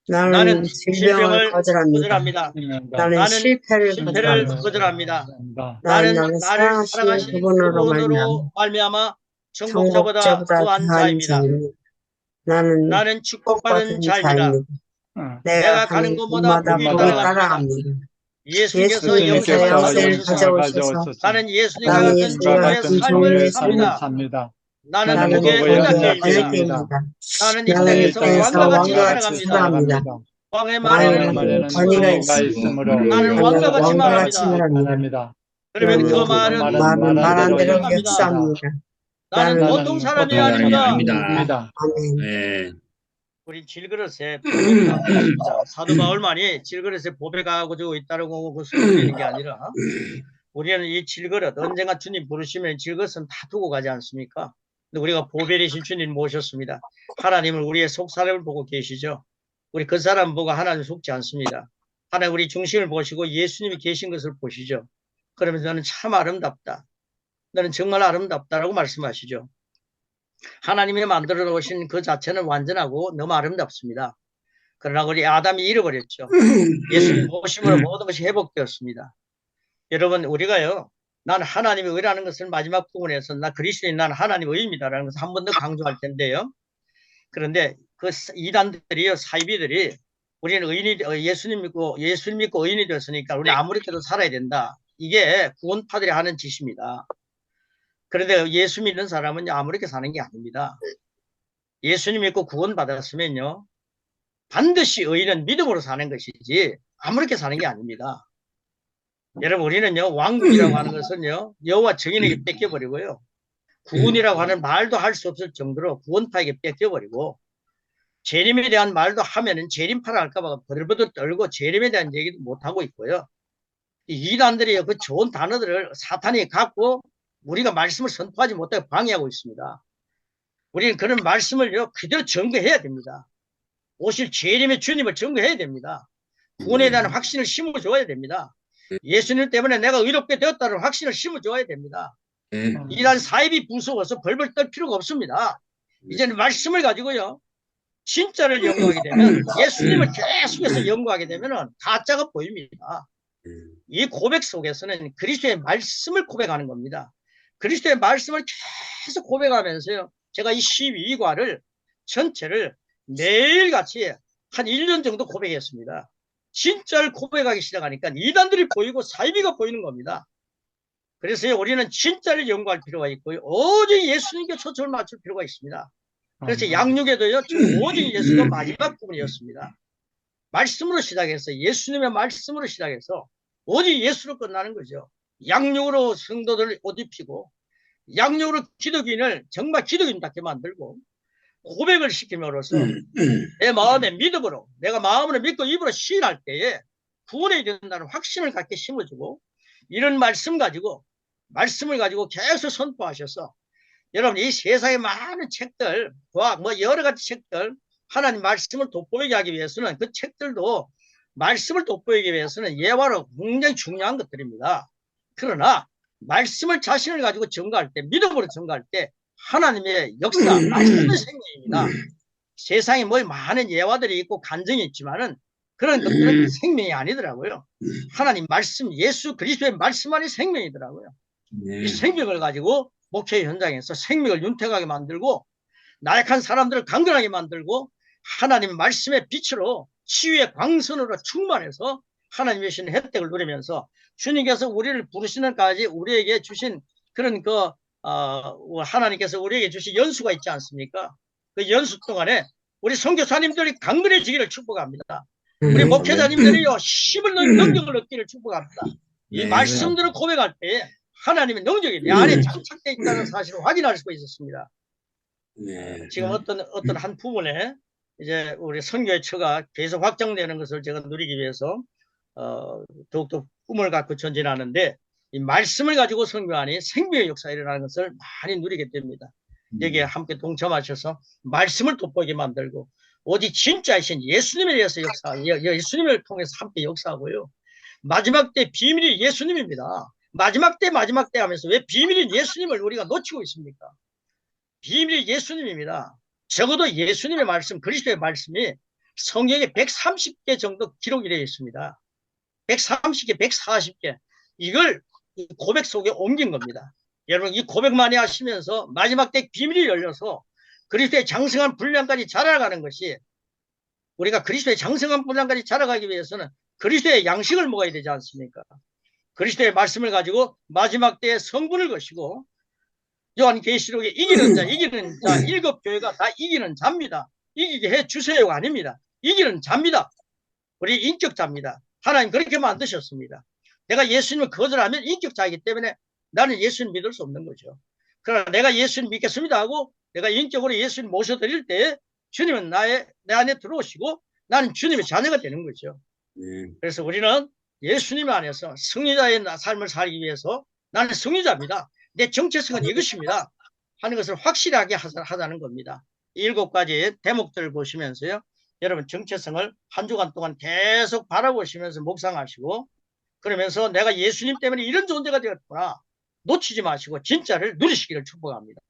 나는 질병을 거절합니다. 나는 나는 실패를 실패를 거절합니다. 거절합니다. 나는 나는 나를 나를 사랑하시는 사랑하시는 그분으로 그분으로 말미암아 정복자보다 정복자보다 더한 더한 자입니다. 자입니다. 나는 나는 축복받은 축복받은 자입니다. 자입니다. 내가 내가 가는 가는 곳마다 곳마다 복이 복이 따라갑니다. 따라갑니다. 예수님께서 예수님께서 영생을 영생을 가져오셔서 가져오셔서 나는 예수님과 나는 같은 예수님과 종류의 같은 삶을 종류의 삽니다. 삽니다. 나는 나는 복의 복의 언약계입니다. 언약계입니다. 나는 이 나는 이 땅에서 땅에서 왕과 같이 왕과 같이 살아갑니다. 살아갑니다. 왕의 왕의 말에는 말에는 권위가 권위가 있으므로 있으므로 나는 나는 왕과 같이 왕과 같이 말합니다. 말합니다. 그러면 그 그러면 말은 말은 말한 대로 역사합니다. 역사합니다. 나는 나는 보통 사람이 보통 사람이 아닙니다. 아멘. 네. 우리 질그릇에 보배를 갖고 있습니다. 사도 바울만이 질그릇에 보배가 가지고 있다고 그 소리는 게 아니라 우리는 이 질그릇 언젠가 주님 부르시면 질그릇은 다 두고 가지 않습니까? 근데 우리가 보배이신 주님 모셨습니다. 하나님은 우리의 속사람을 보고 계시죠. 우리 그 사람 보고 하나님 속지 않습니다. 하나님 우리 중심을 보시고 예수님이 계신 것을 보시죠. 그러면서 너는 참 아름답다. 너는 정말 아름답다라고 말씀하시죠. 하나님이 만들어 놓으신 그 자체는 완전하고 너무 아름답습니다. 그러나 우리 아담이 잃어버렸죠. 예수님 보심으로 모든 것이 회복되었습니다. 여러분 우리가요. 난 하나님이 의라는 것을 마지막 부분에서 나 그리스도인 난 하나님의 의입니다라는 것을 한 번 더 강조할 텐데요. 그런데 그 이단들이요. 사이비들이 우리는 예수님 믿고 의인이 되었으니까 우리는 아무렇게도 살아야 된다. 이게 구원파들이 하는 짓입니다. 그런데 예수 믿는 사람은 아무렇게 사는 게 아닙니다. 예수님 믿고 구원받았으면요. 반드시 의인은 믿음으로 사는 것이지 아무렇게 사는 게 아닙니다. 여러분 우리는요. 왕국이라고 하는 것은요. 여호와 증인에게 뺏겨버리고요. 구원이라고 하는 말도 할 수 없을 정도로 구원파에게 뺏겨버리고 재림에 대한 말도 하면은 재림파를 할까봐 버들버들 떨고 재림에 대한 얘기도 못하고 있고요. 이 이단들이 그 좋은 단어들을 사탄이 갖고 우리가 말씀을 선포하지 못하게 방해하고 있습니다. 우리는 그런 말씀을요 그대로 증거해야 됩니다. 오실 재림의 주님을 증거해야 됩니다. 구원에 대한 확신을 심어줘야 됩니다. 예수님 때문에 내가 의롭게 되었다는 확신을 심어줘야 됩니다. 이단 사입이 무서워서 벌벌 떨 필요가 없습니다. 이제는 말씀을 가지고요 진짜를 연구하게 되면 예수님을 계속해서 연구하게 되면 가짜가 보입니다. 이 고백 속에서는 그리스도의 말씀을 고백하는 겁니다. 그리스도의 말씀을 계속 고백하면서요. 제가 이 12과를 전체를 매일같이 한 1년 정도 고백했습니다. 진짜를 고백하기 시작하니까 이단들이 보이고 사이비가 보이는 겁니다. 그래서 우리는 진짜를 연구할 필요가 있고요. 오직 예수님께 초점을 맞출 필요가 있습니다. 그래서 양육에도요. 오직 예수가 마지막 부분이었습니다. 말씀으로 시작해서 예수님의 말씀으로 시작해서 오직 예수로 끝나는 거죠. 양육으로 성도들을 옷 입히고 양육으로 기독인을 정말 기독인답게 만들고 고백을 시킴으로써 내 마음의 믿음으로 내가 마음으로 믿고 입으로 시인할 때에 구원이 된다는 확신을 갖게 심어주고 이런 말씀을 가지고 계속 선포하셔서 여러분 이 세상에 많은 책들 과학 여러 가지 책들 하나님 말씀을 돋보이게 하기 위해서는 그 책들도 말씀을 돋보이기 위해서는 예화로 굉장히 중요한 것들입니다. 그러나 말씀을 자신을 가지고 증거할 때 믿음으로 증거할 때 하나님의 역사 말씀은 생명입니다. 세상에 많은 예화들이 있고 간증이 있지만은 그런 것들은 생명이 아니더라고요. 하나님 말씀 예수 그리스도의 말씀만이 생명이더라고요. 이 생명을 가지고 목회 현장에서 생명을 윤택하게 만들고 나약한 사람들을 강건하게 만들고 하나님 말씀의 빛으로 치유의 광선으로 충만해서 하나님의 주신 혜택을 누리면서 주님께서 우리를 부르시는까지 우리에게 주신 그런 하나님께서 우리에게 주신 연수가 있지 않습니까? 그 연수 동안에 우리 선교사님들이 강건해지기를 축복합니다. 우리 목회자님들이요 힘을 능력을 얻기를 축복합니다. 이 말씀들을 고백할 때 하나님의 능력이 내 안에 장착되어 있다는 사실을 확인할 수가 있었습니다. 지금 어떤 한 부분에 이제 우리 선교의 처가 계속 확장되는 것을 제가 누리기 위해서 더욱더 꿈을 갖고 전진하는데 이 말씀을 가지고 선교하니 생명의 역사가 일어나는 것을 많이 누리게 됩니다. 여기에 함께 동참하셔서 말씀을 돋보이게 만들고 오직 진짜이신 예수님에 대해서 예수님을 통해서 함께 역사하고요. 마지막 때 비밀이 예수님입니다. 마지막 때 하면서 왜 비밀인 예수님을 우리가 놓치고 있습니까? 비밀이 예수님입니다. 적어도 예수님의 말씀, 그리스도의 말씀이 성경에 130개 정도 기록이 되어 있습니다. 130개, 140개. 이걸 고백 속에 옮긴 겁니다. 여러분, 이 고백 많이 하시면서 마지막 때 비밀이 열려서 그리스도의 장성한 분량까지 자라가는 것이, 우리가 그리스도의 장성한 분량까지 자라가기 위해서는 그리스도의 양식을 먹어야 되지 않습니까? 그리스도의 말씀을 가지고 마지막 때에 성분을 것이고, 요한계시록에 이기는 자, 일곱 교회가 다 이기는 자입니다. 이기게 해 주세요가 아닙니다. 이기는 자입니다. 우리 인격자입니다. 하나님 그렇게 만드셨습니다. 내가 예수님을 거절하면 인격자이기 때문에 나는 예수님 믿을 수 없는 거죠. 그러나 내가 예수님 믿겠습니다 하고 내가 인격으로 예수님 모셔드릴 때 주님은 내 안에 들어오시고 나는 주님의 자녀가 되는 거죠. 그래서 우리는 예수님 안에서 승리자의 삶을 살기 위해서 나는 승리자입니다. 내 정체성은 이것입니다 하는 것을 확실하게 하자는 겁니다. 7가지 대목들을 보시면서요, 여러분 정체성을 한 주간 동안 계속 바라보시면서 묵상하시고, 그러면서 내가 예수님 때문에 이런 존재가 되었구나 놓치지 마시고 진짜를 누리시기를 축복합니다.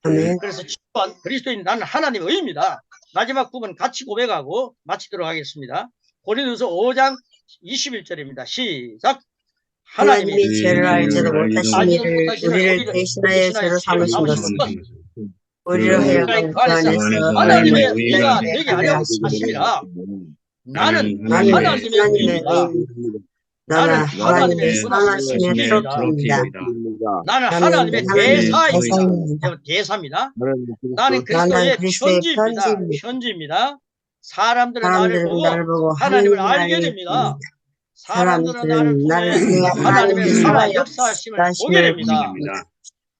그래서 7번 그리스도인 나는 하나님의 의입니다. 마지막 부분 같이 고백하고 마치도록 하겠습니다. 고린도서 5장 21절입니다. 시작. 하나님이 죄를 알지도 못하신 이를 우리를 대신하여 죄로 삼으신 것은 우리로 하여금 그 안에서 하나님의 하나님의 의가 의가 되게 하려 되게 하심이라. 나는 나는 하나님의 의입니다. 나는 나는 하나님의 하나님의 선하심의 프로토입니다. 나는 나는 하나님의 대사입니다. 대사입니다. 나는 그리스도의 편지입니다. 사람들은 나를 보고 하나님을 알게 됩니다. 사람들은 나를 통해 하나님의 살아 역사하심을 보게 됩니다.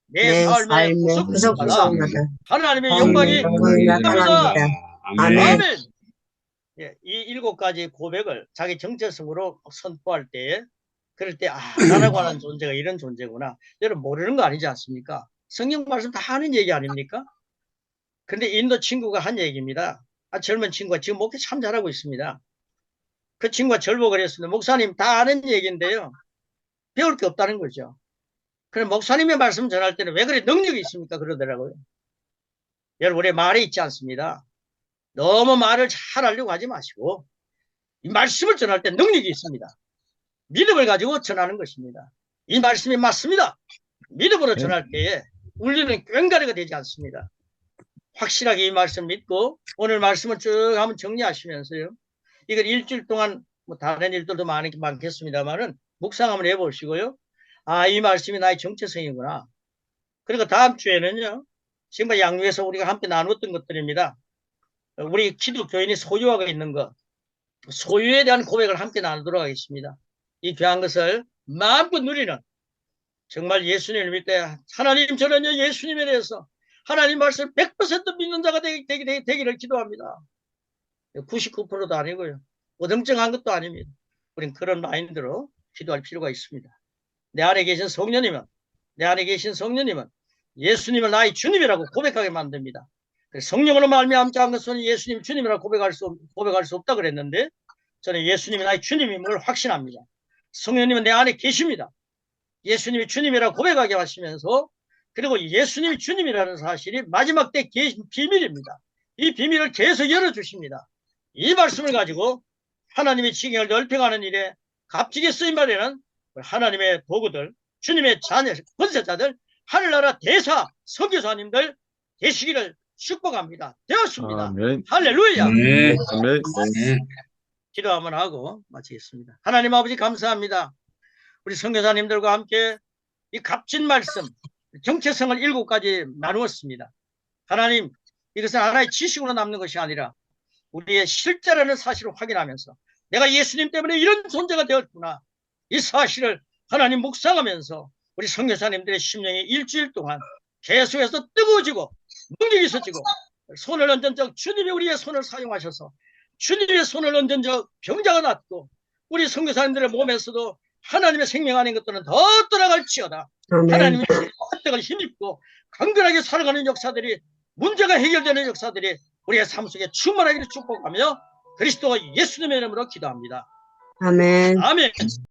내 삶의 구속구속마다 하나님의 영광이 나타납니다. 아멘. 이 7가지 고백을 자기 정체성으로 선포할 때, 그럴 때 나라고 하는 존재가 이런 존재구나. 여러분 모르는 거 아니지 않습니까? 성경 말씀 다 하는 얘기 아닙니까? 근데 인도 친구가 한 얘기입니다. 젊은 친구가 지금 목회 참 잘하고 있습니다. 그 친구가 절복을 했습니다. 목사님 다 아는 얘기인데요, 배울 게 없다는 거죠. 그럼 목사님의 말씀 전할 때는 왜 그래 능력이 있습니까? 그러더라고요. 여러분 우리 말에 있지 않습니다. 너무 말을 잘 하려고 하지 마시고 이 말씀을 전할 때 능력이 있습니다. 믿음을 가지고 전하는 것입니다. 이 말씀이 맞습니다. 믿음으로 전할 때에 울리는 꽹과리가 되지 않습니다. 확실하게 이 말씀 믿고 오늘 말씀을 쭉 한번 정리하시면서요, 이걸 일주일 동안 뭐 다른 일들도 많겠습니다만은 묵상 한번 해보시고요, 이 말씀이 나의 정체성이구나. 그리고 다음 주에는요, 지금 양육에서 우리가 함께 나누었던 것들입니다. 우리 기독교인이 소유하고 있는 것, 소유에 대한 고백을 함께 나누도록 하겠습니다. 이 귀한 것을 마음껏 누리는, 정말 예수님을 믿을 때 하나님 저는요 예수님에 대해서 하나님 말씀 100% 믿는 자가 되기를 기도합니다. 99%도 아니고요, 어정쩡한 것도 아닙니다. 우린 그런 마인드로 기도할 필요가 있습니다. 내 안에 계신 성령님은 예수님을 나의 주님이라고 고백하게 만듭니다. 성령으로 말미암지 않은 것은 예수님 주님이라고 고백할 수 없다 그랬는데, 저는 예수님이 나의 주님임을 확신합니다. 성령님은 내 안에 계십니다. 예수님이 주님이라고 고백하게 하시면서, 그리고 예수님이 주님이라는 사실이 마지막 때 비밀입니다. 이 비밀을 계속 열어주십니다. 이 말씀을 가지고 하나님의 징역을 넓혀가는 일에 값지게 쓰임받는 하나님의 도구들, 주님의 자녀, 권세자들, 하늘나라 대사, 선교사님들 되시기를 축복합니다. 되었습니다. 아멘. 할렐루야. 아멘. 기도 한번 하고 마치겠습니다. 하나님 아버지 감사합니다. 우리 선교사님들과 함께 이 값진 말씀, 정체성을 7가지 나누었습니다. 하나님, 이것은 하나의 지식으로 남는 것이 아니라 우리의 실제라는 사실을 확인하면서 내가 예수님 때문에 이런 존재가 되었구나, 이 사실을 하나님 묵상하면서 우리 선교사님들의 심령이 일주일 동안 계속해서 뜨거워지고 능력이 있어지고, 손을 얹은 적 주님이 우리의 손을 사용하셔서 주님의 손을 얹은 적 병자가 낫고, 우리 선교사님들의 몸에서도 하나님의 생명 아닌 것들은 더 떠나갈지어다. 하나님의 획득을 힘입고 강건하게 살아가는 역사들이, 문제가 해결되는 역사들이 우리의 삶 속에 충만하기를 축복하며 그리스도 예수님의 이름으로 기도합니다. 아멘. 아멘.